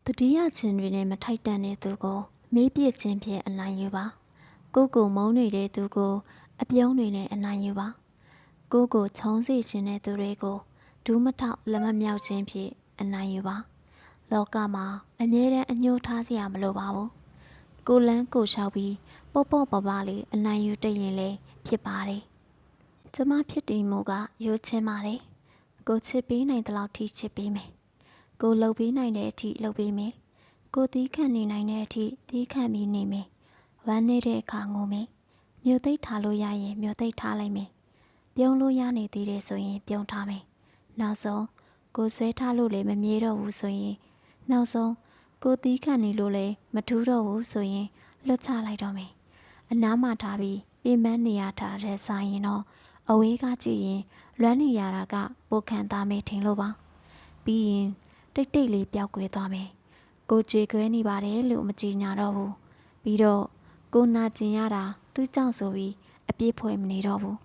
တတိယချင်းတွေနဲ့မထိုက်တန်တဲ့သူကိုမေးပြစ်ခြင်းဖြင့်အနိုင်ယူပါကိုကိုမုန်းနေတဲ့သူကိုအပြုံးတွေနဲ့အနိုင်ယူပါကိုကိုချုံးစေခြင်းတဲ့သူတွေကိုဒူးမထောက်လက်မမြောက်ခြင်းဖြင့်အနိုင်ယူပါလောကမှာအမြဲတမ်းအညှိုးထားစရာမလိုပါဘူးကိုလန်းကိုလျှောက်ပြီးပေါ့ပေါ့ပါပါလေးအနိုင်ယူတတ်ရင်လည်းဖြစ်ပါတယ်ကျမဖြစ်တည်မှုကရိုးချင်းပါတယ်ကိုချစ်ပေးနိုင်တဲ့လောက်ထိချစ်ပေးမယ်ကိုလှုပ်ပေးနိုင်တဲ့အထိလှုပ်ပေးမယ်ကိုသီးခံနေနိုင်တဲ့အထိသီးခံပြီးနေမယ်ဝမ်းနေတဲ့အခါငိုမယ်မြို့သိပ်ထားလို့ရရင်မြို့သိပ်ထားလိုက်မယ်ပြုံးလို့ရနေသေးတယ်ဆိုရင်ပြုံးထားမယ်နောက်ဆုံးကိုဆွဲထားလို့လည်းမမြဲတော့ဘူးဆိုရင်နောက်ဆုံးကိုသီးခံနေလို့လည်းမထူးတော့ဘူးဆိုရင်လွတ်ချလိုက်တော့မယ်အနားမှာထားပြီးပြင်ပန်းနေရထားတဲ့ဆိုင်ရင်တော့အဝေးကကြည့်ရင်လွမ်းနေရတာကပိုခံသားမယ်ထင်လို့ပါပြီးရင်တိတ်တိတ်လေးပျောက်ကွယ်သွားမယ်ကိုကြေခွဲနေပါတယ်လို့မကြည်ညာတော့ဘူးပြီးတော့ကိုနာကျင်ရတာသူ့ကြောင့်ဆိုပြီးအပြစ်ဖွယ်မနေတော့ဘူး